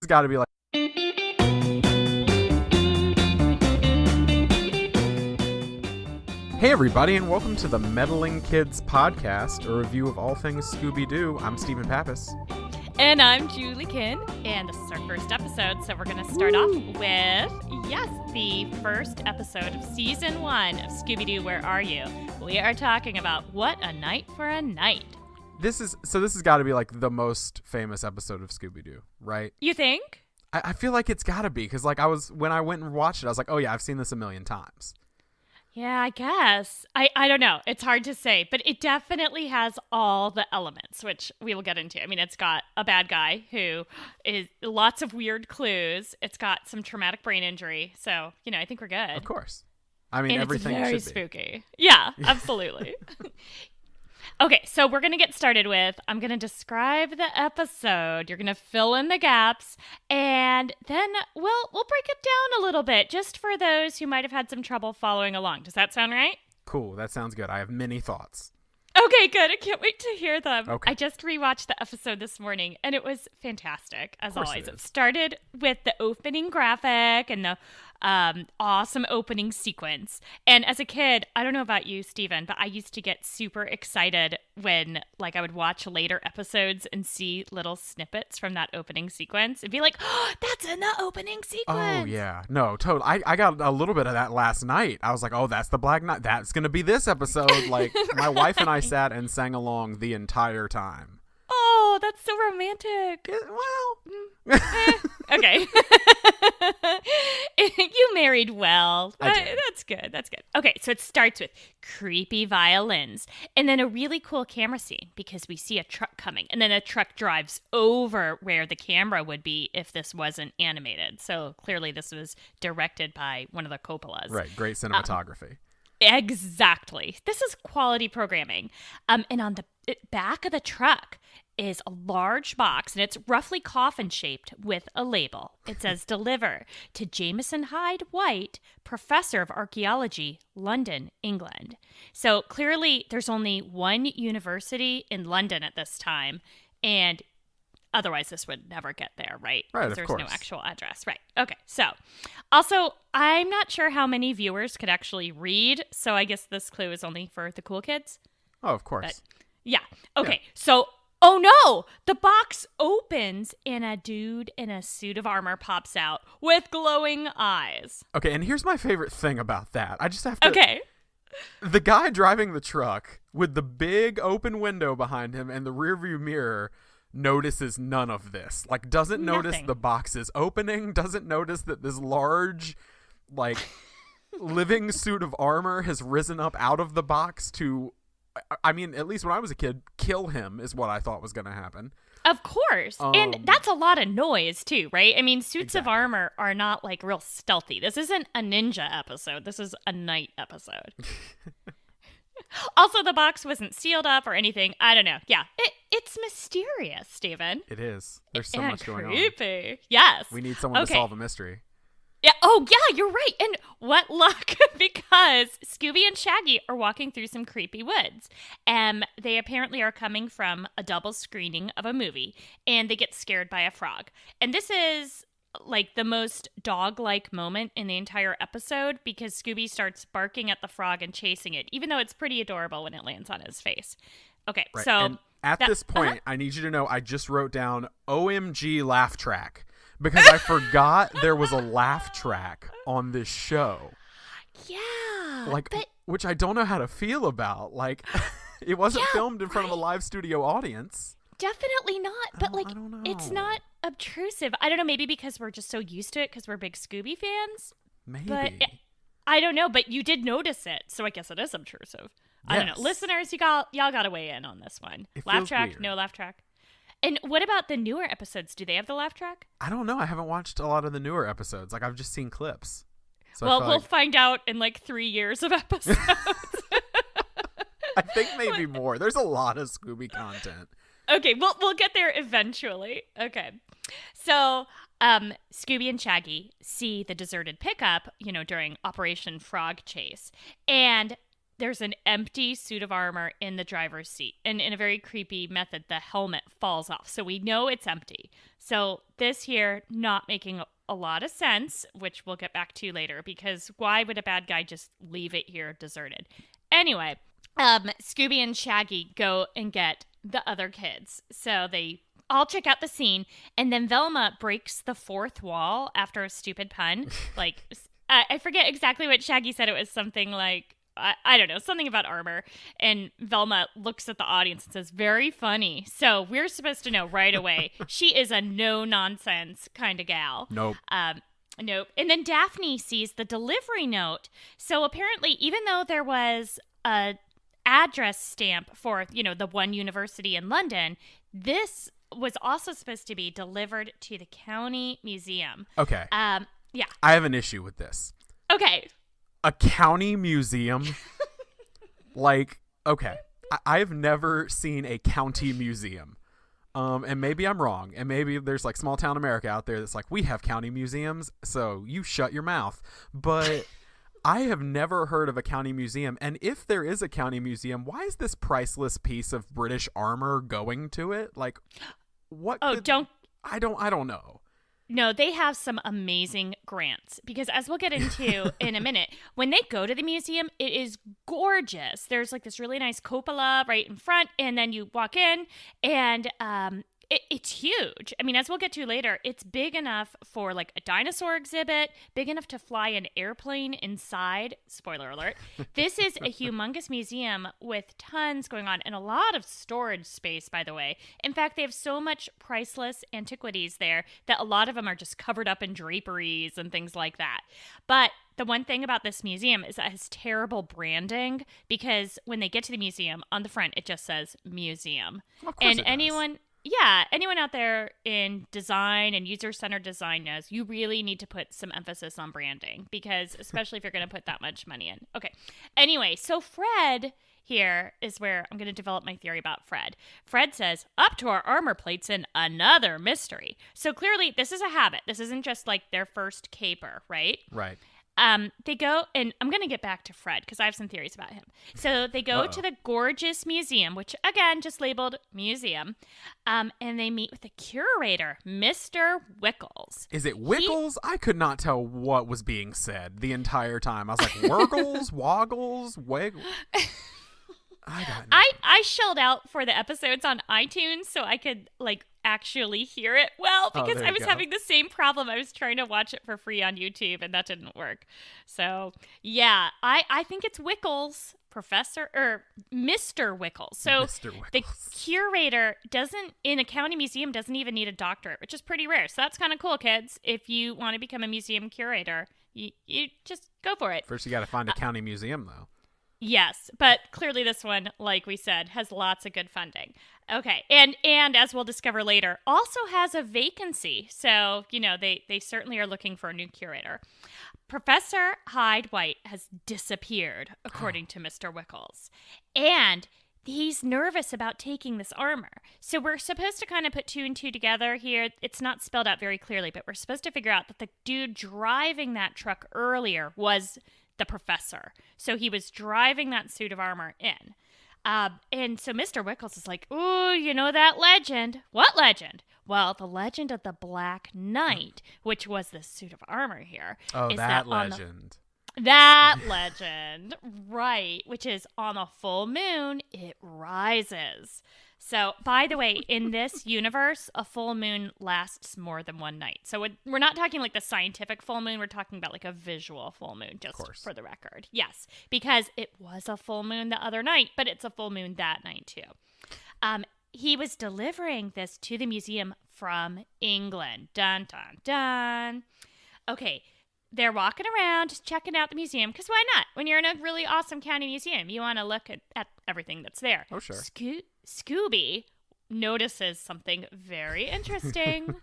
It's got to be like, hey everybody, and welcome to the Meddling Kids podcast, a review of all things Scooby-Doo. I'm Stephen Pappas. And I'm Julie Kin, and this is our first episode, so we're going to start off with, the first episode of Season 1 of Scooby-Doo, Where Are You? We are talking about What a Night for a Night. This has got to be like the most famous episode of Scooby-Doo, right? You think? I feel like it's got to be, because like when I went and watched it, I was like, oh yeah, I've seen this a million times. Yeah, I guess. I don't know. It's hard to say, but it definitely has all the elements, which we will get into. I mean, it's got a bad guy who is lots of weird clues. It's got some traumatic brain injury. So, I think we're good. Of course. I mean, and everything it's very should be. spooky. Yeah, absolutely. Okay, so we're going to get started with, I'm going to describe the episode. You're going to fill in the gaps, and then we'll break it down a little bit, just for those who might have had some trouble following along. Does that sound right? Cool, that sounds good. I have many thoughts. Okay, good. I can't wait to hear them. Okay. I just rewatched the episode this morning, and it was fantastic, as always. It It started with the opening graphic and the awesome opening sequence. And as a kid, I don't know about you, Steven, but I used to get super excited when, I would watch later episodes and see little snippets from that opening sequence and be like, oh, that's in the opening sequence. Oh, yeah. No, totally. I got a little bit of that last night. I was like, oh, that's the Black Knight. That's going to be this episode. My wife and I sat and sang along the entire time. Oh, that's so romantic. Okay. You married well. I did. That's good. That's good. Okay, so it starts with creepy violins and then a really cool camera scene because we see a truck coming and then a truck drives over where the camera would be if this wasn't animated. So clearly this was directed by one of the Coppolas. Right. Great cinematography. Exactly. This is quality programming. And on the back of the truck is a large box, and it's roughly coffin-shaped with a label. It says, deliver to Jameson Hyde White, Professor of Archaeology, London, England. So clearly there's only one university in London at this time, and otherwise this would never get there, right? Right, Because of there's course. no actual address. Right. Okay, so also, I'm not sure how many viewers could actually read, so I guess this clue is only for the cool kids. Oh, of course. But yeah. Okay, so oh no! The box opens and a dude in a suit of armor pops out with glowing eyes. Okay, and here's my favorite thing about that. I just have to... Okay. The guy driving the truck with the big open window behind him and the rearview mirror notices none of this. Doesn't notice Nothing. the box is opening, doesn't notice that this large, living suit of armor has risen up out of the box to... I mean, at least when I was a kid, kill him is what I thought was going to happen. Of course. And that's a lot of noise, too, right? I mean, suits of Exactly. armor are not, real stealthy. This isn't a ninja episode. This is a night episode. Also, the box wasn't sealed up or anything. I don't know. Yeah. It's mysterious, Steven. It is. There's so and much going on. creepy. Yes. We need someone to Okay. solve a mystery. Yeah. Oh, yeah, you're right. And what luck, because Scooby and Shaggy are walking through some creepy woods. They apparently are coming from a double screening of a movie, and they get scared by a frog. And this is the most dog-like moment in the entire episode because Scooby starts barking at the frog and chasing it, even though it's pretty adorable when it lands on his face. Okay, Right. so And at this point, I need you to know I just wrote down OMG laugh track because I forgot there was a laugh track on this show. yeah, but Which I don't know how to feel about. It wasn't filmed in front of a live studio audience. definitely not. But I don't know. it's not obtrusive. I don't know, maybe because we're just so used to it because we're big Scooby fans. Maybe. But I don't know, but you did notice it, so I guess it is obtrusive. I don't know. Yes. Listeners, y'all got to weigh in on this one. It Laugh feels track, weird. no laugh track. And what about the newer episodes? Do they have the laugh track? I don't know. I haven't watched a lot of the newer episodes. I've just seen clips. So Well, I feel we'll like- find out in 3 years of episodes. I think maybe more. There's a lot of Scooby content. Okay, we'll get there eventually. Okay. So, Scooby and Shaggy see the deserted pickup, during Operation Frog Chase. And there's an empty suit of armor in the driver's seat. And in a very creepy method, the helmet falls off. So we know it's empty. So this here not making a lot of sense, which we'll get back to later, because why would a bad guy just leave it here deserted? Anyway, Scooby and Shaggy go and get the other kids. So they all check out the scene, and then Velma breaks the fourth wall after a stupid pun. Like, I forget exactly what Shaggy said. It was something like, I don't know, something about armor. And Velma looks at the audience and says, very funny. So we're supposed to know right away. She is a no-nonsense kind of gal. Nope. Nope. And then Daphne sees the delivery note. So apparently, even though there was a address stamp for, the one university in London, this was also supposed to be delivered to the county museum. Okay. Yeah. I have an issue with this. Okay. A county museum? Like, okay. I've never seen a county museum. And maybe I'm wrong. And maybe there's like small town America out there that's like, we have county museums, so you shut your mouth. But I have never heard of a county museum. And if there is a county museum, why is this priceless piece of British armor going to it? Like, what? Oh, I don't know. No, they have some amazing grants, because as we'll get into in a minute, when they go to the museum, it is gorgeous. There's like this really nice cupola right in front, and then you walk in, and it's huge. I mean, as we'll get to later, it's big enough for like a dinosaur exhibit, big enough to fly an airplane inside. Spoiler alert. This is a humongous museum with tons going on and a lot of storage space, by the way. In fact, they have so much priceless antiquities there that a lot of them are just covered up in draperies and things like that. But the one thing about this museum is that it has terrible branding, because when they get to the museum, on the front, it just says museum. Of course And it does. anyone out there in design and user-centered design knows you really need to put some emphasis on branding, because especially if you're going to put that much money in. Okay. Anyway, so Fred here is where I'm going to develop my theory about Fred. Fred says, up to our armor plates in another mystery. So clearly this is a habit. This isn't just like their first caper, right? Right. They go, and I'm going to get back to Fred because I have some theories about him. So they go to the gorgeous museum, which again, just labeled museum. And they meet with the curator, Mr. Wickles. Is it Wickles? I could not tell what was being said the entire time. I was like, Wurgles, Woggles, Wiggles. I shelled out for the episodes on iTunes so I could like actually hear it well, because I was having the same problem. I was trying to watch it for free on YouTube and that didn't work. So yeah, I think it's Wickles, Mr. Wickles. So Mr. Wickles. the curator in a county museum doesn't even need a doctorate, which is pretty rare. So that's kind of cool, kids. If you want to become a museum curator, you just go for it. First, you got to find a county museum, though. Yes, but clearly this one, like we said, has lots of good funding. Okay, and as we'll discover later, also has a vacancy. So, they certainly are looking for a new curator. Professor Hyde White has disappeared, according to Mr. Wickles. And he's nervous about taking this armor. So we're supposed to kind of put two and two together here. It's not spelled out very clearly, but we're supposed to figure out that the dude driving that truck earlier was the professor. So he was driving that suit of armor in. And so Mr. Wickles is like, ooh, you know that legend. What legend? Well, the legend of the Black Knight, which was the suit of armor here. Oh, is that legend. That legend, right, which is on a full moon, it rises. So, by the way, in this universe, a full moon lasts more than one night. So we're not talking like the scientific full moon. We're talking about like a visual full moon, just for the record. Yes, because it was a full moon the other night, but it's a full moon that night too. He was delivering this to the museum from England. Dun, dun, dun. Okay. They're walking around, just checking out the museum, because why not? When you're in a really awesome county museum, you want to look at everything that's there. Oh, sure. Scooby notices something very interesting.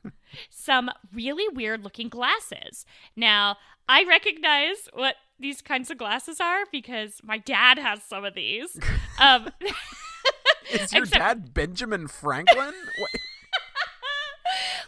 Some really weird-looking glasses. Now, I recognize what these kinds of glasses are because my dad has some of these. Is your dad Benjamin Franklin?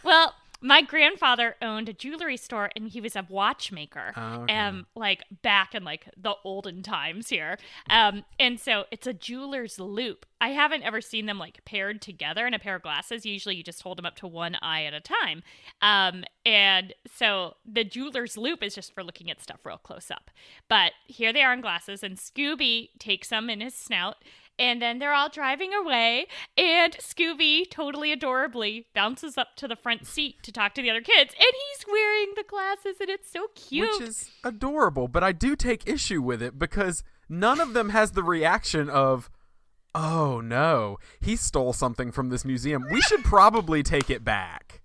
Well, My grandfather owned a jewelry store, and he was a watchmaker. Okay. Like back in like the olden times here. And so it's a jeweler's loop. I haven't ever seen them like paired together in a pair of glasses. Usually you just hold them up to one eye at a time. And so the jeweler's loop is just for looking at stuff real close up. But here they are in glasses, and Scooby takes them in his snout. And then they're all driving away, and Scooby, totally adorably, bounces up to the front seat to talk to the other kids, and he's wearing the glasses, and it's so cute. Which is adorable, but I do take issue with it because none of them has the reaction of, oh no, he stole something from this museum. We should probably take it back.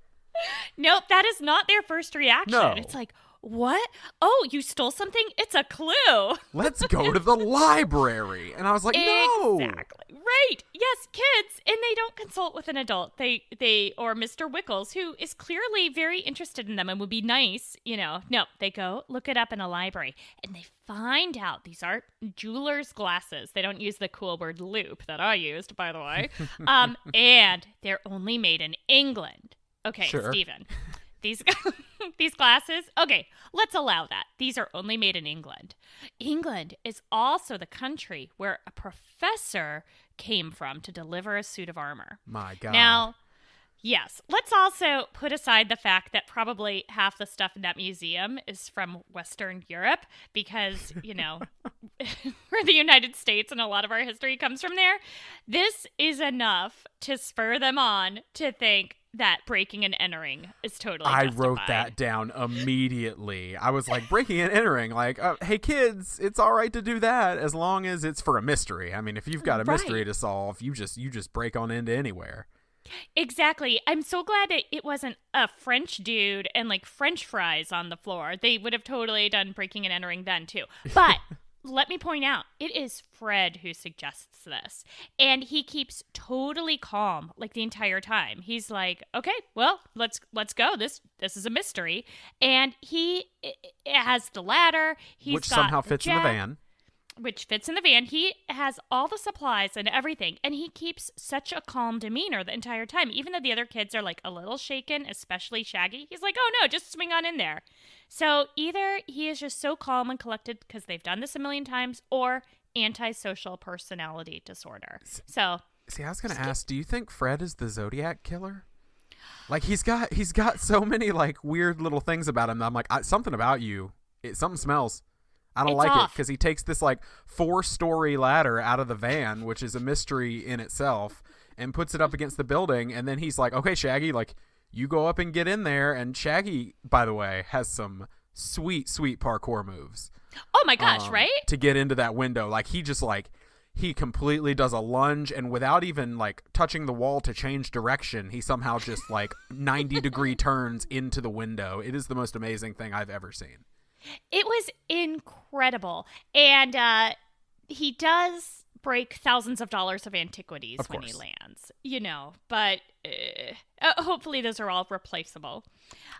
Nope, that is not their first reaction. No. It's like, what? Oh, you stole something? It's a clue. Let's go to the library. And I was like, no. Exactly. Right. Yes, kids. And they don't consult with an adult. They or Mr. Wickles, who is clearly very interested in them and would be nice, No, they go look it up in a library, and they find out these are jeweler's glasses. They don't use the cool word loop that I used, by the way. And they're only made in England. Okay, Sure. Stephen. These glasses, okay, let's allow that. These are only made in England. England is also the country where a professor came from to deliver a suit of armor. My God. Now, yes, let's also put aside the fact that probably half the stuff in that museum is from Western Europe because, we're the United States and a lot of our history comes from there. This is enough to spur them on to think that breaking and entering is totally justified. I wrote that down immediately. I was like, breaking and entering, like, hey kids, it's all right to do that as long as it's for a mystery. I mean, if you've got a mystery to solve, you just break on into anywhere. Exactly. I'm so glad that it wasn't a French dude and like French fries on the floor. They would have totally done breaking and entering then too. But let me point out, it is Fred who suggests this. And he keeps totally calm like the entire time. He's like, okay, well, let's go. This is a mystery. And he has the ladder. Which somehow fits in the van. Which fits in the van. He has all the supplies and everything, and he keeps such a calm demeanor the entire time. Even though the other kids are like a little shaken, especially Shaggy, he's like, oh no, just swing on in there. So either he is just so calm and collected because they've done this a million times, or antisocial personality disorder. So see, I was going to ask, do you think Fred is the Zodiac killer? Like he's got so many like weird little things about him that I'm like, something about you, something smells. I don't like it because he takes this like 4-story ladder out of the van, which is a mystery in itself, and puts it up against the building. And then he's like, okay, Shaggy, like you go up and get in there. And Shaggy, by the way, has some sweet parkour moves. Oh my gosh, right? To get into that window. Like he completely does a lunge, and without even like touching the wall to change direction, he somehow just like 90-degree turns into the window. It is the most amazing thing I've ever seen. It was incredible. And he does break thousands of dollars of antiquities when he lands, but hopefully those are all replaceable.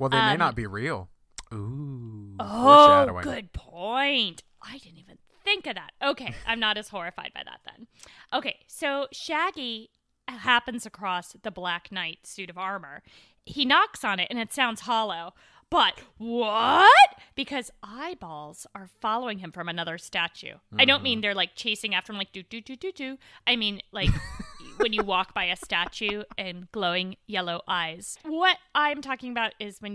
Well, they may not be real. Ooh. Oh, good point. I didn't even think of that. Okay, I'm not as horrified by that then. Okay, so Shaggy happens across the Black Knight suit of armor. He knocks on it and it sounds hollow. But what? Because eyeballs are following him from another statue. I don't mean they're like chasing after him like do. I mean like when you walk by a statue and glowing yellow eyes. What I'm talking about is when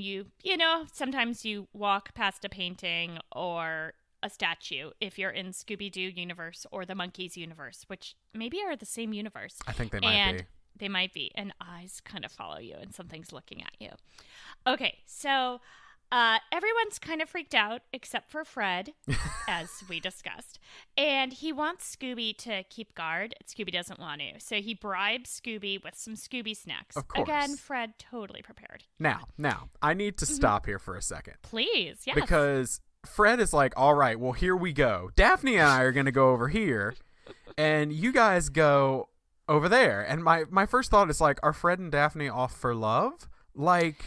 sometimes you walk past a painting or a statue if you're in Scooby-Doo universe or the Monkeys universe, which maybe are the same universe. I think they might be. They might be, and eyes kind of follow you, and something's looking at you. Okay, so everyone's kind of freaked out, except for Fred, as we discussed. And he wants Scooby to keep guard. Scooby doesn't want to, so he bribes Scooby with some Scooby snacks. Of course. Again, Fred totally prepared. Now, I need to stop here for a second. Please, yes. Because Fred is like, all right, well, here we go. Daphne and I are going to go over here, and you guys go over there. And my first thought is like, are Fred and Daphne off for love? Like,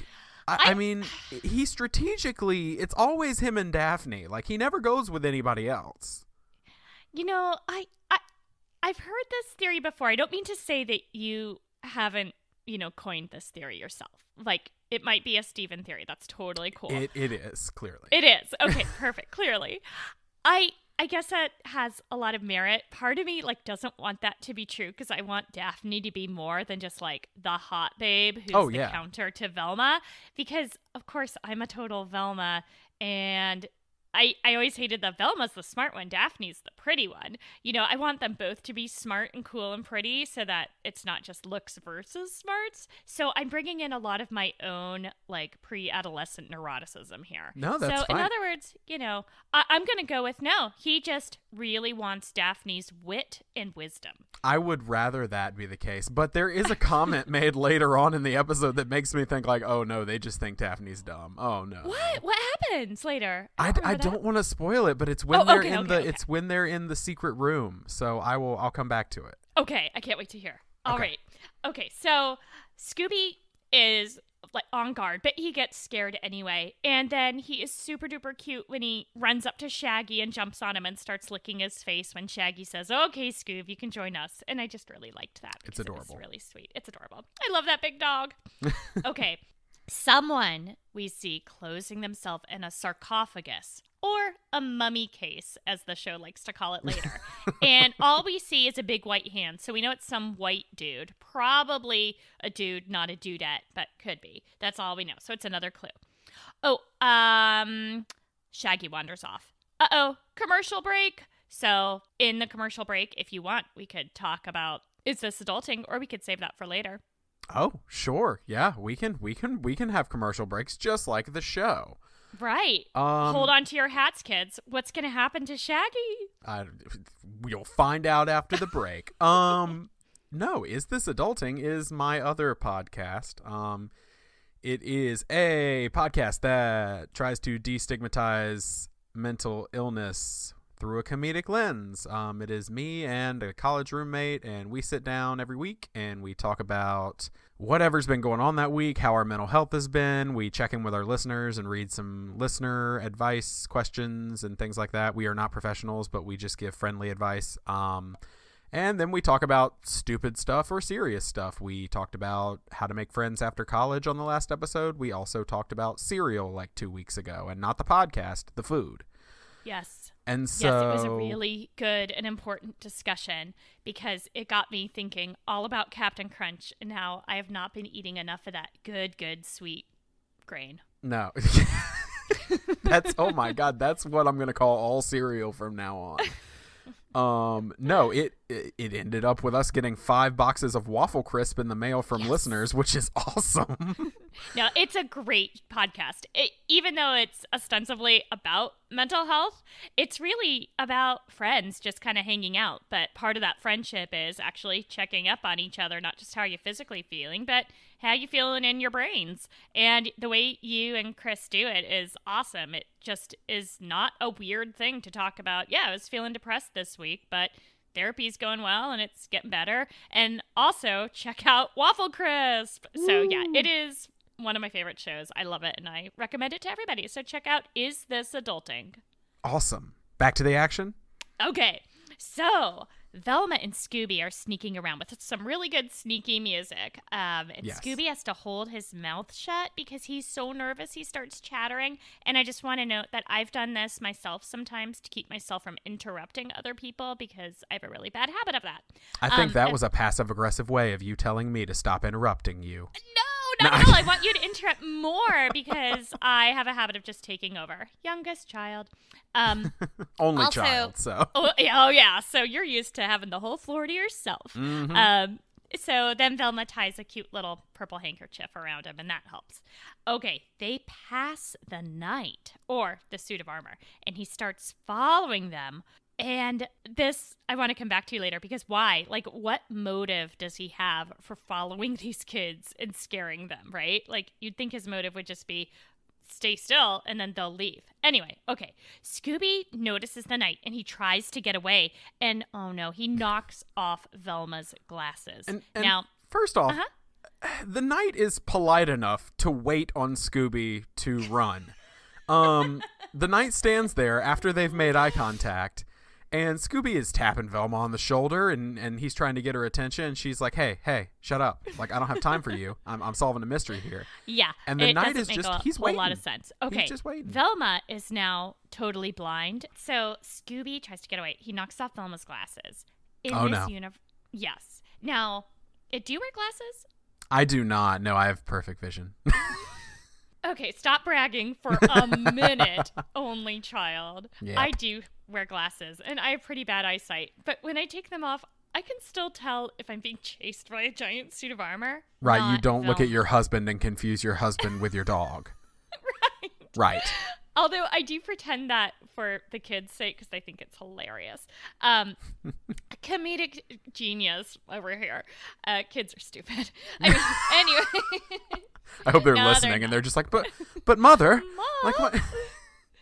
I mean, he strategically, it's always him and Daphne. Like, he never goes with anybody else. I've heard this theory before. I don't mean to say that you haven't, coined this theory yourself. Like, It might be a Steven theory. That's totally cool. It is, clearly. It is. Okay, perfect. Clearly. I guess that has a lot of merit. Part of me doesn't want that to be true because I want Daphne to be more than just the hot babe who's the counter to Velma. Because of course I'm a total Velma, and I always hated that Velma's the smart one, Daphne's the pretty one. I want them both to be smart and cool and pretty so that it's not just looks versus smarts. So I'm bringing in a lot of my own pre-adolescent neuroticism here. No, that's fine. In other words, I'm going to go with no. He just really wants Daphne's wit and wisdom. I would rather that be the case, but there is a comment made later on in the episode that makes me think oh no, they just think Daphne's dumb. Oh no. What happens later? I don't want to spoil it, but it's when it's when they're in the secret room. So I'll come back to it. Okay, I can't wait to hear. All right. Okay, so Scooby is on guard, but he gets scared anyway. And then he is super duper cute when he runs up to Shaggy and jumps on him and starts licking his face when Shaggy says, "Okay, Scoob, you can join us." And I just really liked that. It's adorable. It's really sweet. It's adorable. I love that big dog. Okay. Someone we see closing themselves in a sarcophagus, or a mummy case, as the show likes to call it later. And all we see is a big white hand. So we know it's some white dude. Probably a dude, not a dudette, but could be. That's all we know. So it's another clue. Shaggy wanders off. Commercial break. So in the commercial break, if you want, we could talk about, is this adulting, or we could save that for later. Oh, sure. Yeah, we can have commercial breaks just like the show. Right. Hold on to your hats, kids. What's going to happen to Shaggy? You'll find out after the break. No, Is This Adulting is my other podcast. It is a podcast that tries to destigmatize mental illness through a comedic lens. It is me and a college roommate, and we sit down every week and we talk about whatever's been going on that week, how our mental health has been. We check in with our listeners and read some listener advice questions and things like that. We are not professionals, but we just give friendly advice. And then we talk about stupid stuff or serious stuff. We talked about how to make friends after college on the last episode. We also talked about cereal 2 weeks ago, and not the podcast, the food. Yes. And so, yes, it was a really good and important discussion because it got me thinking all about Captain Crunch and how I have not been eating enough of that good, sweet grain. No. That's, oh my God, that's what I'm going to call all cereal from now on. No, it ended up with us getting 5 boxes of Waffle Crisp in the mail from listeners, which is awesome. No, it's a great podcast. Even though it's ostensibly about mental health, it's really about friends just kind of hanging out. But part of that friendship is actually checking up on each other, not just how you're physically feeling, but how you feeling in your brains. And the way you and Chris do it is awesome. It just is not a weird thing to talk about. Yeah, I was feeling depressed this week, but therapy's going well and it's getting better. And also check out Waffle Crisp. So yeah, it is one of my favorite shows. I love it and I recommend it to everybody. So check out Is This Adulting? Awesome. Back to the action. Okay. So Velma and Scooby are sneaking around with some really good sneaky music. And Scooby has to hold his mouth shut because he's so nervous he starts chattering. And I just want to note that I've done this myself sometimes to keep myself from interrupting other people because I have a really bad habit of that. I think that was a passive-aggressive way of you telling me to stop interrupting you. No, I want you to interrupt more because I have a habit of just taking over. Youngest child. Only also, child, so. Oh, yeah. So you're used to having the whole floor to yourself. Mm-hmm. So then Velma ties a cute little purple handkerchief around him, and that helps. Okay, they pass the knight, or the suit of armor, and he starts following them. And this, I want to come back to later because why? What motive does he have for following these kids and scaring them, right? You'd think his motive would just be stay still and then they'll leave. Anyway, okay. Scooby notices the knight and he tries to get away. And oh no, he knocks off Velma's glasses. And now, first off, the knight is polite enough to wait on Scooby to run. The knight stands there after they've made eye contact. And Scooby is tapping Velma on the shoulder, and he's trying to get her attention. She's like, hey, shut up. Like, I don't have time for you. I'm solving a mystery here. Yeah. And the Knight is just, he's waiting. A lot of sense. Okay. He's just waiting. Velma is now totally blind. So Scooby tries to get away. He knocks off Velma's glasses. Yes. Now, do you wear glasses? I do not. No, I have perfect vision. Okay, stop bragging for a minute, only child. Yep. I do wear glasses, and I have pretty bad eyesight. But when I take them off, I can still tell if I'm being chased by a giant suit of armor. Right, you don't look at your husband and confuse your husband with your dog. Right. Although I do pretend that for the kids' sake because I think it's hilarious. Comedic genius over here. Kids are stupid. I mean, anyway. I hope they're listening and they're just like, but mother, Mom. like what?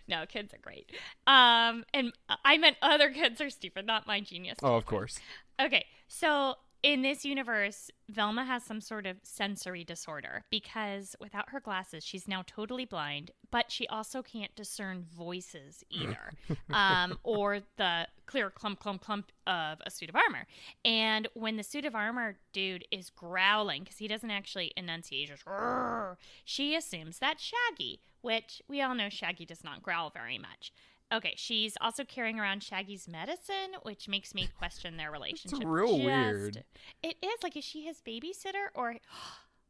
No, kids are great. And I meant other kids are stupid, not my genius. Oh, of course. Okay, so in this universe, Velma has some sort of sensory disorder because without her glasses, she's now totally blind, but she also can't discern voices either, or the clear clump, clump, clump of a suit of armor. And when the suit of armor dude is growling, because he doesn't actually enunciate, just roar, she assumes that's Shaggy, which we all know Shaggy does not growl very much. Okay, she's also carrying around Shaggy's medicine, which makes me question their relationship. It's real weird. It is. Like, is she his babysitter or...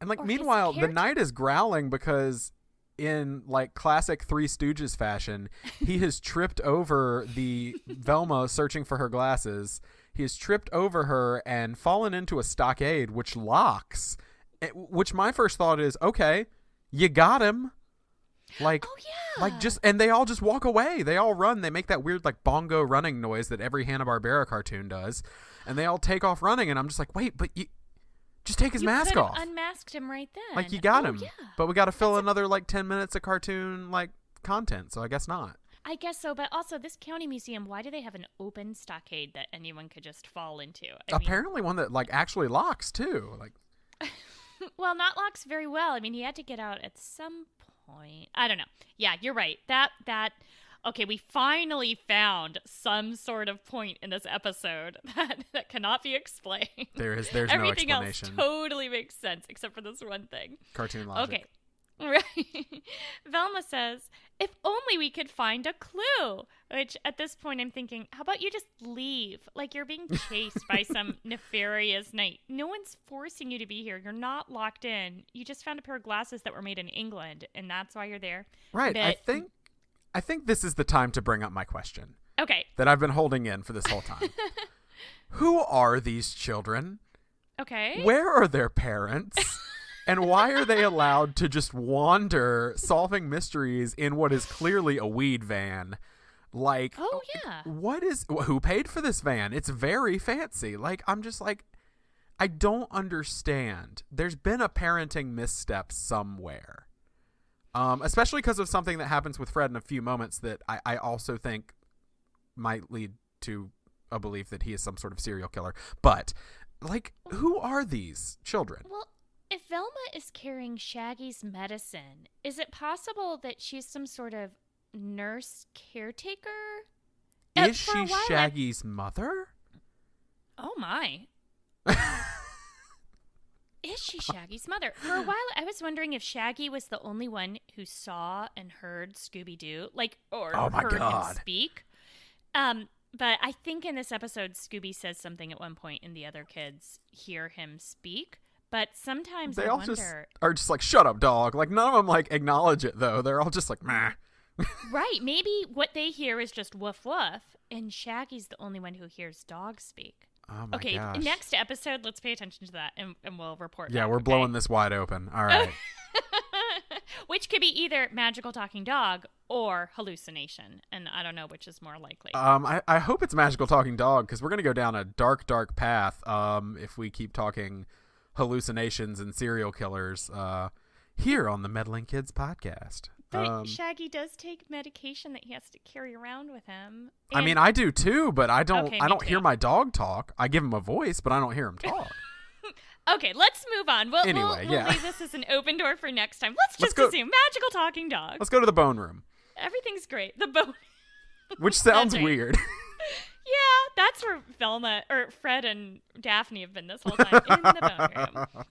And, like, or meanwhile, the Knight is growling because in, like, classic Three Stooges fashion, he has tripped over the Velma searching for her glasses. He has tripped over her and fallen into a stockade, which locks. Which my first thought is, okay, you got him. Like, oh, yeah. Like, just, and they all just walk away. They all run. They make that weird, like, bongo running noise that every Hanna-Barbera cartoon does. And they all take off running. And I'm just like, wait, but you just take his mask off. You unmasked him right then. Like, you got him. Yeah. But we got to fill another, like, 10 minutes of cartoon, like, content. So I guess not. I guess so. But also, this county museum, why do they have an open stockade that anyone could just fall into? Apparently one that, like, actually locks, too. Like, well, not locks very well. I mean, he had to get out at some point. I don't know. Yeah, you're right. Okay, we finally found some sort of point in this episode that cannot be explained. There's Everything no explanation. Else totally makes sense except for this one thing. Cartoon logic. Okay. Right. Velma says, if only we could find a clue. Which at this point I'm thinking, how about you just leave? Like you're being chased by some nefarious knight. No one's forcing you to be here. You're not locked in. You just found a pair of glasses that were made in England, and that's why you're there. Right. But, I think this is the time to bring up my question. Okay. That I've been holding in for this whole time. Who are these children? Okay. Where are their parents? And why are they allowed to just wander solving mysteries in what is clearly a weed van? Like, oh, yeah. Who paid for this van? It's very fancy. Like, I'm just like, I don't understand. There's been a parenting misstep somewhere. Especially because of something that happens with Fred in a few moments that I also think might lead to a belief that he is some sort of serial killer. But, like, who are these children? Well, if Velma is carrying Shaggy's medicine, is it possible that she's some sort of nurse caretaker? Is she Shaggy's mother? Oh, my. Is she Shaggy's mother? For a while, I was wondering if Shaggy was the only one who saw and heard Scooby-Doo, or heard him speak. But I think in this episode, Scooby says something at one point, and the other kids hear him speak. But sometimes they I all wonder... just are just like, shut up, dog. Like, none of them, like, acknowledge it, though. They're all just like, meh. Right. Maybe what they hear is just woof woof, and Shaggy's the only one who hears dogs speak. Oh, my gosh. Next episode, let's pay attention to that, and we'll report Yeah, back, we're blowing this wide open. All right. Which could be either magical talking dog or hallucination, and I don't know which is more likely. I hope it's magical talking dog, because we're going to go down a dark, dark path if we keep talking hallucinations and serial killers here on the Meddling Kids podcast. But Shaggy does take medication that he has to carry around with him. I mean, I do too, but I don't too. hear my dog talk. I give him a voice, but I don't hear him talk. Okay, let's move on. We'll yeah. leave this as an open door for next time. Let's go, assume magical talking dog. Let's go to the bone room. Everything's great. The bone. Which sounds right. weird. Yeah, that's where Velma or Fred and Daphne have been this whole time in the bone room.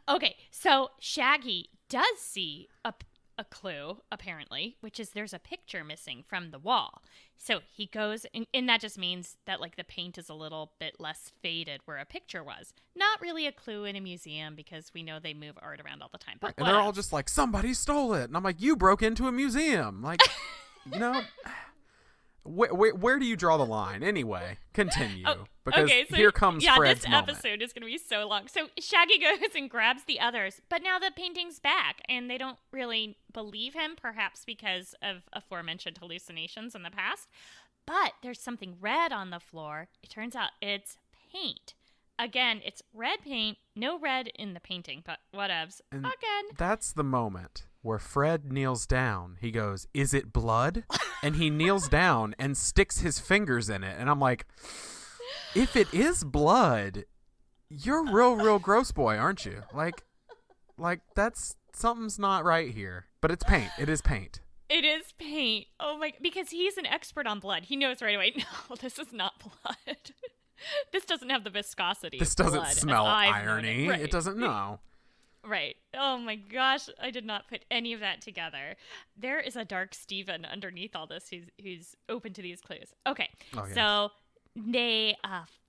Okay, so Shaggy does see a clue, apparently, which is there's a picture missing from the wall. So he goes, and that just means that, like, the paint is a little bit less faded where a picture was. Not really a clue in a museum because we know they move art around all the time. But and they're all just like, somebody stole it. And I'm like, you broke into a museum. Like, you know, where do you draw the line? Anyway, continue. Because okay, so, here comes Fred's this moment. episode is going to be so long. So Shaggy goes and grabs the others, but now the painting's back, and they don't really believe him, perhaps because of aforementioned hallucinations in the past. But there's something red on the floor. It turns out it's paint. Again, it's red paint. No red in the painting, but whatevs. And again. That's the moment where Fred kneels down. He goes, "Is it blood?" And he kneels down and sticks his fingers in it. And I'm like, if it is blood, you're real gross boy, aren't you? Like that's something's not right here. But it's paint. It is paint. It is paint. Oh my, because he's an expert on blood. He knows right away. No, this is not blood. This doesn't have the viscosity. This of doesn't blood smell as I've irony. known it. Right. It doesn't know. Right. Oh my gosh, I did not put any of that together. There is a dark Steven underneath all this who's open to these clues. Okay, So they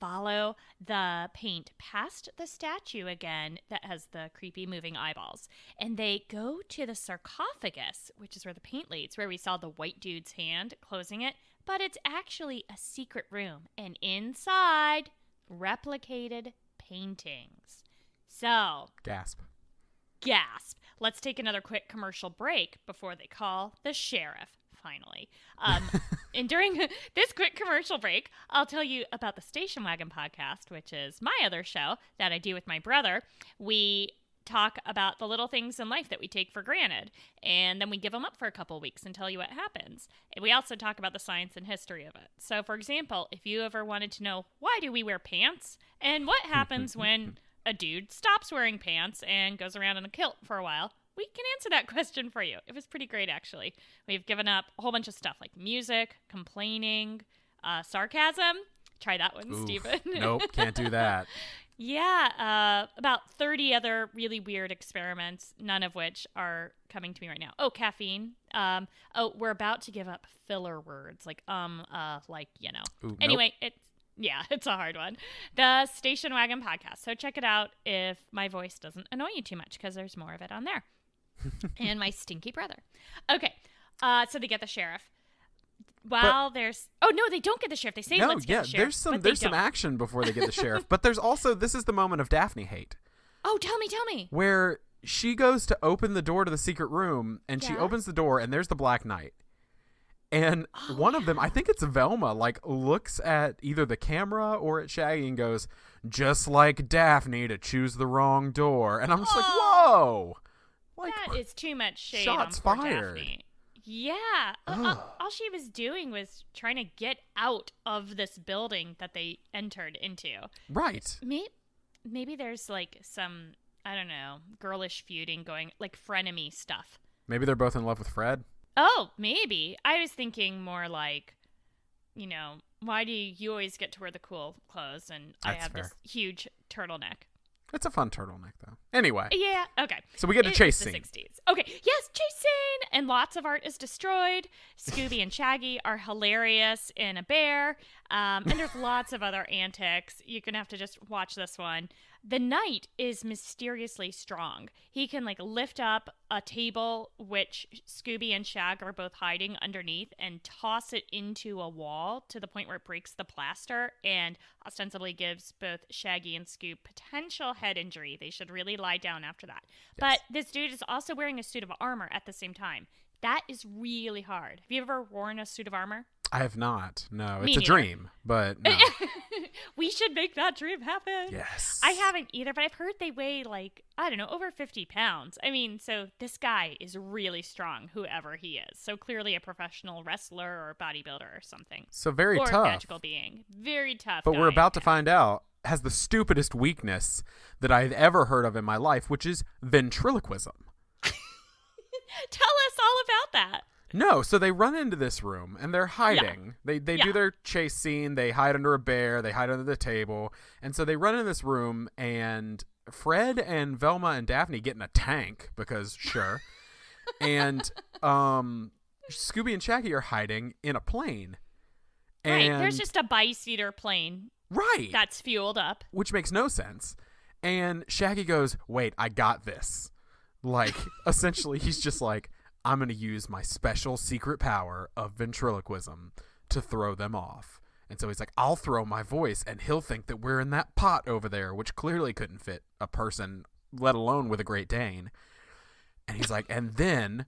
follow the paint past the statue again that has the creepy moving eyeballs. And they go to the sarcophagus, which is where the paint leads, where we saw the white dude's hand closing it. But it's actually a secret room. And inside, replicated paintings. So... Gasp. Let's take another quick commercial break before they call the sheriff, finally. And during this quick commercial break, I'll tell you about the Station Wagon podcast, which is my other show that I do with my brother. We talk about the little things in life that we take for granted, and then we give them up for a couple weeks and tell you what happens. And we also talk about the science and history of it. So, for example, if you ever wanted to know why do we wear pants and what happens when a dude stops wearing pants and goes around in a kilt for a while, we can answer that question for you. It was pretty great, actually. We've given up a whole bunch of stuff like music, complaining, sarcasm. Try that one, Oof. Stephen. Nope, can't do that. Yeah, about 30 other really weird experiments, none of which are coming to me right now. Oh, caffeine. We're about to give up filler words like, you know. Ooh, anyway, it's a hard one. The Station Wagon podcast. So check it out if my voice doesn't annoy you too much, because there's more of it on there. And my stinky brother. Okay, so they get the sheriff. Oh no, they don't get the sheriff. They say let's get the sheriff. There's some action before they get the sheriff. But there's also, this is the moment of Daphne hate. Oh, tell me. Where she goes to open the door to the secret room, and she opens the door, and there's the Black Knight. And one of them, I think it's Velma, like, looks at either the camera or at Shaggy and goes, "Just like Daphne to choose the wrong door." And I'm just like, whoa. Like, that is too much shade shots on poor fired. Daphne. Yeah. All she was doing was trying to get out of this building that they entered into. Right. Maybe there's, like, some, I don't know, girlish feuding going, like, frenemy stuff. Maybe they're both in love with Fred. Oh, maybe. I was thinking more like, you know, why do you always get to wear the cool clothes and I have this huge turtleneck? It's a fun turtleneck, though. Anyway. Yeah, okay. So we get a chase scene. The 60s. Okay, yes, chase scene! And lots of art is destroyed. Scooby and Shaggy are hilarious in a bear. And there's lots of other antics. You're going to have to just watch this one. The knight is mysteriously strong. He can, like, lift up a table, which Scooby and Shag are both hiding underneath, and toss it into a wall to the point where it breaks the plaster and ostensibly gives both Shaggy and Scoob potential head injury. They should really lie down after that. Yes. But this dude is also wearing a suit of armor at the same time. That is really hard. Have you ever worn a suit of armor? I have not. No, Me it's neither. a dream, but no. We should make that dream happen. Yes. I haven't either, but I've heard they weigh, like, I don't know, over 50 pounds. I mean, so this guy is really strong, whoever he is. So clearly a professional wrestler or bodybuilder or something. So very or tough. Or a magical being. Very tough. But guy. we're about to find out has the stupidest weakness that I've ever heard of in my life, which is ventriloquism. Tell us all about that. No, so they run into this room and they're hiding. They Yeah. do their chase scene. They hide under a bear. They hide under the table. And so they run in this room and Fred and Velma and Daphne get in a tank because sure. And Scooby and Shaggy are hiding in a plane. Right. And There's just a bi-seater plane right. that's fueled up. Which makes no sense. And Shaggy goes, "Wait, I got this." Like, essentially, he's just like, "I'm going to use my special secret power of ventriloquism to throw them off." And so he's like, "I'll throw my voice and he'll think that we're in that pot over there," which clearly couldn't fit a person, let alone with a Great Dane. And he's like, "And then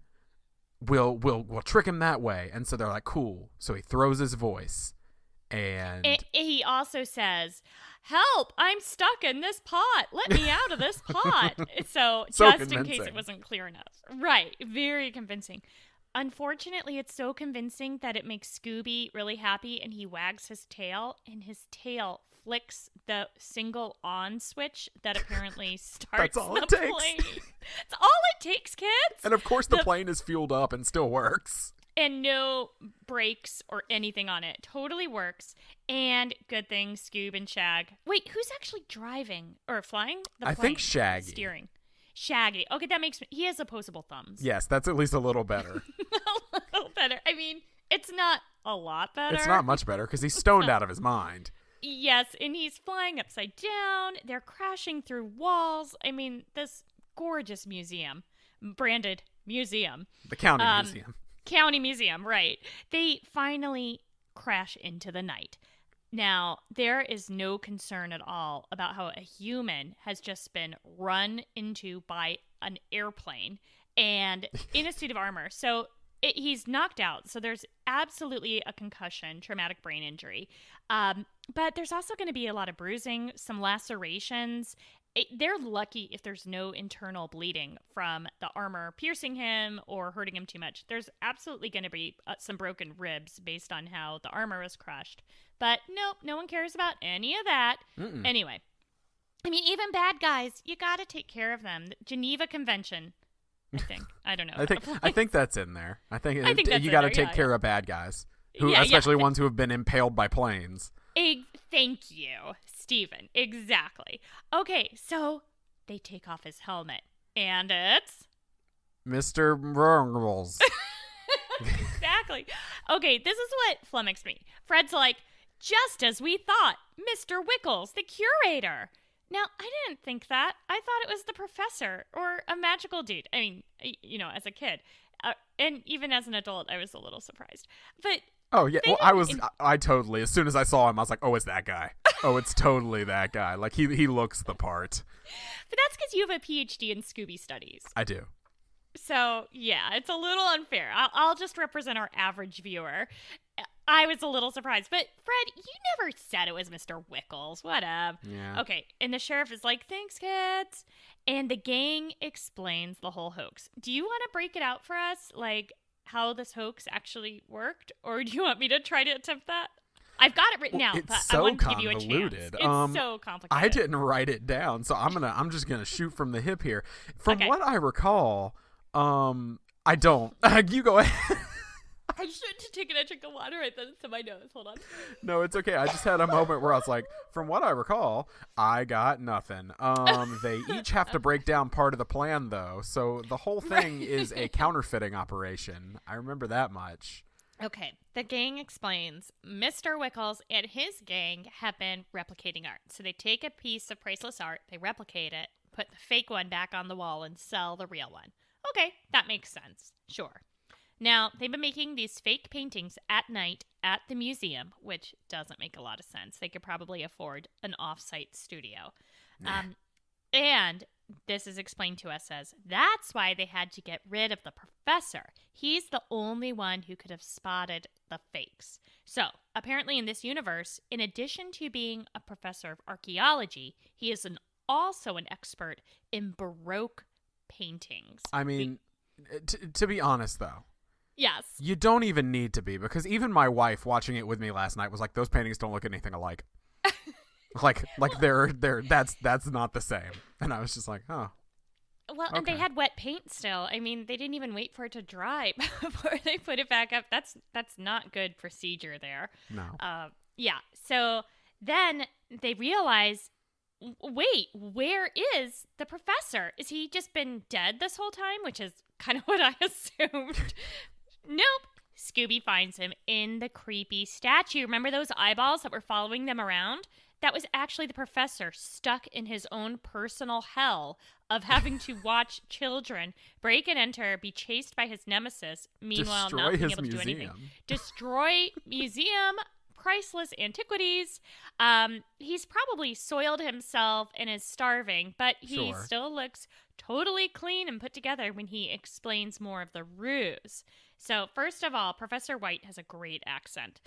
we'll trick him that way." And so they're like, "Cool." So he throws his voice and he also says, "Help, I'm stuck in this pot. Let me out of this pot." So just in case convincing. it wasn't clear enough. Right. Very convincing. Unfortunately, it's so convincing that it makes Scooby really happy and he wags his tail and his tail flicks the single on switch that apparently starts That's all the it takes. plane. That's all it takes, kids. And of course the plane is fueled up and still works. And no brakes or anything on it. Totally works. And good thing Scoob and Shag. Wait, who's actually driving or flying the plane? I think Shaggy. Steering. Shaggy. Okay, that makes me. He has opposable thumbs. Yes, that's at least a little better. A little better. I mean, it's not a lot better. It's not much better because he's stoned out of his mind. Yes, and he's flying upside down. They're crashing through walls. I mean, this gorgeous museum, branded museum. The county museum. County museum, right. They finally crash into the night. Now, there is no concern at all about how a human has just been run into by an airplane and in a suit of armor. So he's knocked out. So there's absolutely a concussion, traumatic brain injury. But there's also going to be a lot of bruising, some lacerations. They're lucky if there's no internal bleeding from the armor piercing him or hurting him too much. There's absolutely going to be some broken ribs based on how the armor was crushed. But nope, no one cares about any of that. Mm-mm. Anyway, I mean, even bad guys, you got to take care of them. The Geneva Convention, I think. I don't know. I think that's in there. I think that's you in got to there, take yeah, care of bad guys, Yeah, especially ones who have been impaled by planes. Thank you, Stephen. Exactly. Okay, so they take off his helmet, and it's Mr. Burgles. exactly. Okay, this is what flummoxed me. Fred's like, "Just as we thought, Mr. Wickles, the curator." Now, I didn't think that. I thought it was the professor or a magical dude. I mean, as a kid. And even as an adult, I was a little surprised. But Oh, yeah. Well, I totally, as soon as I saw him, I was like, oh, it's that guy. Oh, it's totally that guy. Like, he looks the part. But that's because you have a PhD in Scooby studies. I do. So, yeah, it's a little unfair. I'll just represent our average viewer. I was a little surprised. But, Fred, you never said it was Mr. Wickles. Whatever. Yeah. Okay, and the sheriff is like, "Thanks, kids." And the gang explains the whole hoax. Do you want to break it out for us? Like, how this hoax actually worked? Or do you want me to try to attempt that? I've got it written out, It's but so I want to give you a convoluted. chance. It's so complicated. I didn't write it down, so I'm just gonna shoot from the hip here. From Okay. what I recall, I don't. You go ahead. I should take a drink of water right then to my nose. Hold on. No, it's okay. I just had a moment where I was like, from what I recall, I got nothing. They each have to break down part of the plan, though. So the whole thing is a counterfeiting operation. I remember that much. Okay, the gang explains Mr. Wickles and his gang have been replicating art. So they take a piece of priceless art, they replicate it, put the fake one back on the wall, and sell the real one. Okay, that makes sense. Sure. Now, they've been making these fake paintings at night at the museum, which doesn't make a lot of sense. They could probably afford an off-site studio. Nah. And this is explained to us as that's why they had to get rid of the professor. He's the only one who could have spotted the fakes. So, apparently in this universe, in addition to being a professor of archaeology, he is also an expert in Baroque paintings. I mean, to be honest, though, Yes. you don't even need to be, because even my wife watching it with me last night was like, those paintings don't look anything alike. like they're that's not the same. And I was just like, oh. Well, and they had wet paint still. I mean, they didn't even wait for it to dry before they put it back up. That's not good procedure there. No. Yeah. So then they realize, wait, where is the professor? Is he just been dead this whole time? Which is kind of what I assumed. Nope. Scooby finds him in the creepy statue. Remember those eyeballs that were following them around? That was actually the professor stuck in his own personal hell of having to watch children break and enter, be chased by his nemesis, meanwhile Destroy not being his able to do museum. anything. Destroy museum, priceless antiquities. He's probably soiled himself and is starving, but he still looks totally clean and put together when he explains more of the ruse. So first of all, Professor White has a great accent.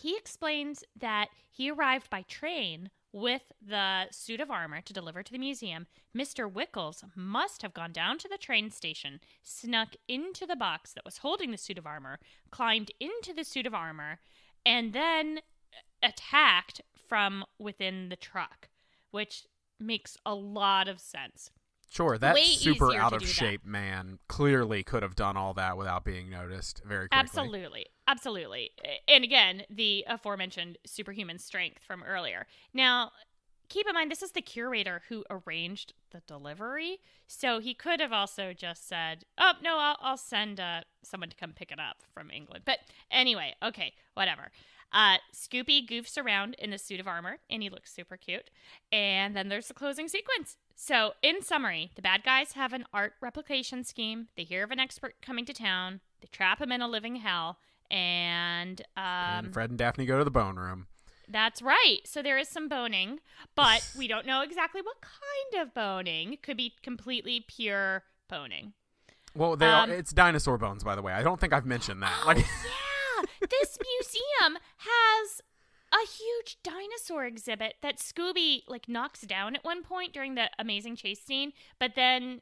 He explains that he arrived by train with the suit of armor to deliver to the museum. Mr. Wickles must have gone down to the train station, snuck into the box that was holding the suit of armor, climbed into the suit of armor, and then attacked from within the truck, which makes a lot of sense. Sure, that Way super easier out to of do shape man clearly could have done all that without being noticed very quickly. Absolutely. And again, the aforementioned superhuman strength from earlier. Now, keep in mind, this is the curator who arranged the delivery, so he could have also just said, oh, no, I'll send someone to come pick it up from England. But anyway, okay, whatever. Scoopy goofs around in the suit of armor, and he looks super cute. And then there's the closing sequence. So, in summary, the bad guys have an art replication scheme. They hear of an expert coming to town. They trap him in a living hell. And Fred and Daphne go to the bone room. That's right. So there is some boning, but we don't know exactly what kind of boning. It could be completely pure boning. Well, it's dinosaur bones, by the way. I don't think I've mentioned that. Yeah. This museum has a huge dinosaur exhibit that Scooby knocks down at one point during the amazing chase scene, but then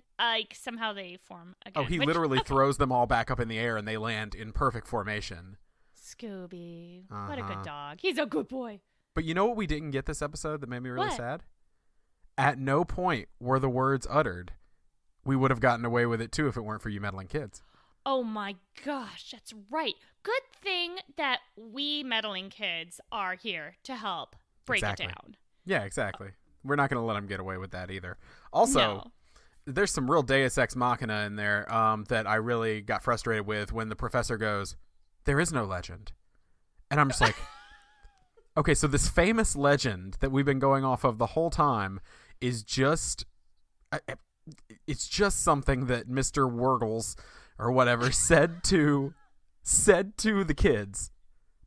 somehow they form again. Oh, he literally throws them all back up in the air and they land in perfect formation. Scooby. What a good dog. He's a good boy. But you know what we didn't get this episode that made me really sad? At no point were the words uttered, "We would have gotten away with it too if it weren't for you meddling kids." Oh my gosh, that's right. Good thing that we meddling kids are here to help break it down. Yeah, exactly. We're not going to let them get away with that either. Also, there's some real Deus Ex Machina in there that I really got frustrated with when the professor goes, "There is no legend." And I'm just like, okay, so this famous legend that we've been going off of the whole time is just, it's just something that Mr. Wurgles or whatever said to the kids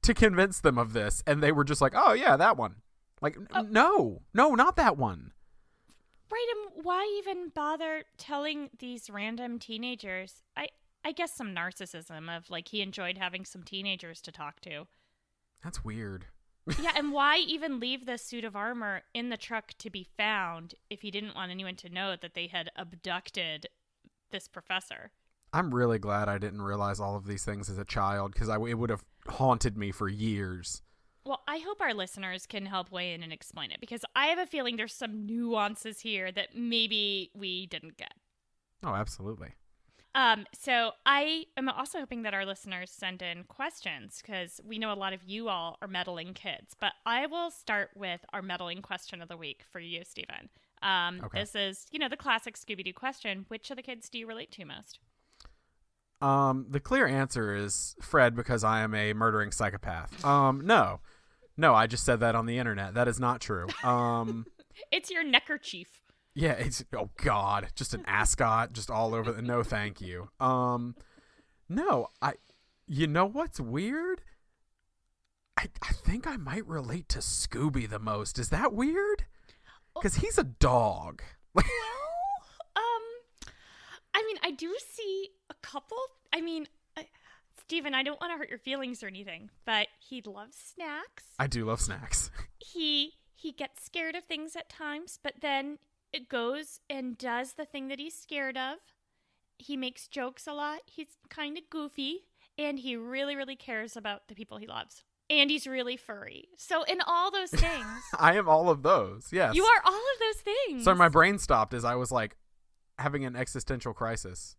to convince them of this, and they were just like, "Oh yeah, that one." Like, no, not that one. Right, and why even bother telling these random teenagers? I guess some narcissism of he enjoyed having some teenagers to talk to. That's weird. Yeah, and why even leave the suit of armor in the truck to be found if he didn't want anyone to know that they had abducted this professor? I'm really glad I didn't realize all of these things as a child, because it would have haunted me for years. Well, I hope our listeners can help weigh in and explain it, because I have a feeling there's some nuances here that maybe we didn't get. Oh, absolutely. So I am also hoping that our listeners send in questions, because we know a lot of you all are meddling kids. But I will start with our meddling question of the week for you, Stephen. Okay. This is, the classic Scooby-Doo question. Which of the kids do you relate to most? The clear answer is Fred, because I am a murdering psychopath. No, I just said that on the internet. That is not true. It's your neckerchief. Yeah, it's, oh God, just an ascot just all over the, no thank you. No, you know what's weird? I think I might relate to Scooby the most. Is that weird? Because he's a dog. Well, I mean, I do see a couple. I mean, Steven, I don't want to hurt your feelings or anything, but he loves snacks. I do love snacks. He gets scared of things at times, but then it goes and does the thing that he's scared of. He makes jokes a lot. He's kind of goofy, and he really, really cares about the people he loves. And he's really furry. So in all those things... I am all of those, yes. You are all of those things. So my brain stopped as I was like, having an existential crisis.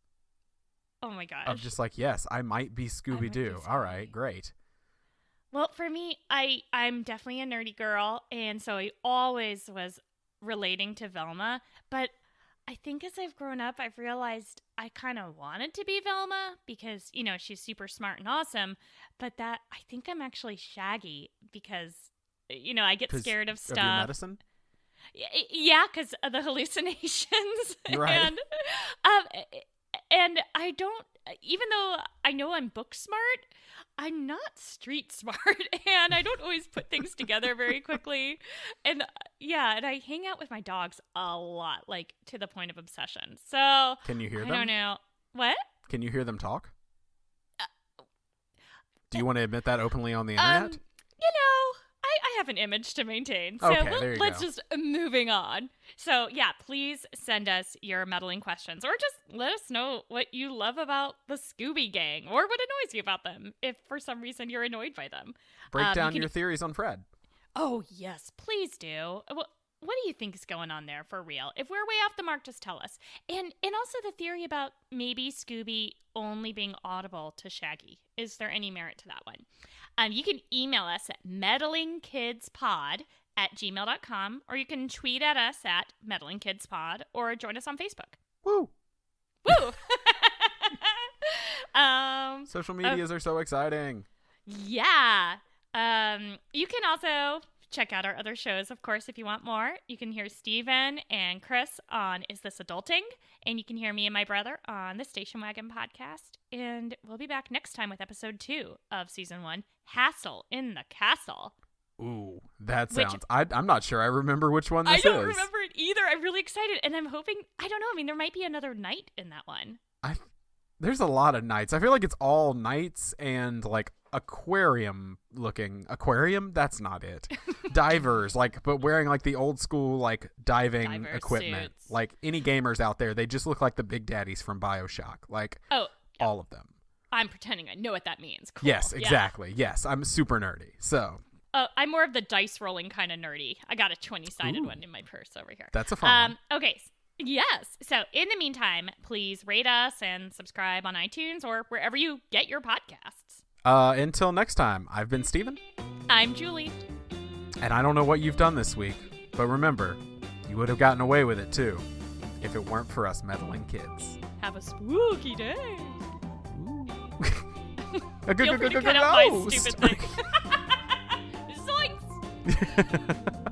Oh my gosh. Of just like, yes, I might be Scooby-Doo. All right, great. Well, for me, I'm definitely a nerdy girl, and so I always was relating to Velma, but I think as I've grown up, I've realized I kind of wanted to be Velma because, you know, she's super smart and awesome, but that I think I'm actually Shaggy because, you know, I get scared of stuff. Of your medicine? Yeah, because of the hallucinations. Right. And I don't, even though I know I'm book smart, I'm not street smart, and I don't always put things together very quickly. And yeah, and I hang out with my dogs a lot, like to the point of obsession. So can you hear them? I don't know. What? Can you hear them talk? Do you want to admit that openly on the internet? You know, I have an image to maintain. So okay, let's just moving on. So yeah, please send us your meddling questions or just let us know what you love about the Scooby Gang or what annoys you about them if for some reason you're annoyed by them. Break down your theories on Fred. Oh, yes, please do. What do you think is going on there for real? If we're way off the mark, just tell us. And also the theory about maybe Scooby only being audible to Shaggy. Is there any merit to that one? You can email us at meddlingkidspod@gmail.com, or you can tweet at us at meddlingkidspod, or join us on Facebook. Woo! Woo! Social medias are so exciting. Yeah. You can also check out our other shows, of course, if you want more. You can hear Steven and Chris on Is This Adulting? And you can hear me and my brother on the Station Wagon podcast. And we'll be back next time with episode 2 of season 1, Hassle in the Castle. Ooh, that sounds... I'm not sure I remember which one this is. I don't remember it either. I'm really excited. And I'm hoping... I don't know. I mean, there might be another night in that one. There's a lot of knights. I feel like it's all knights and like aquarium looking. Aquarium? That's not it. Divers, like, but wearing like the old school like diving equipment. Suits. Like any gamers out there, they just look like the big daddies from BioShock. Like all of them. I'm pretending I know what that means. Cool. Yes, exactly. Yeah. Yes, I'm super nerdy. So I'm more of the dice rolling kind of nerdy. I got a 20-sided one in my purse over here. That's a fun one. Okay. Yes. So in the meantime, please rate us and subscribe on iTunes or wherever you get your podcasts. Until next time, I've been Steven. I'm Julie. And I don't know what you've done this week, but remember, you would have gotten away with it too if it weren't for us meddling kids. Have a spooky day. Feel free to cut out my stupid thing. Zoinks!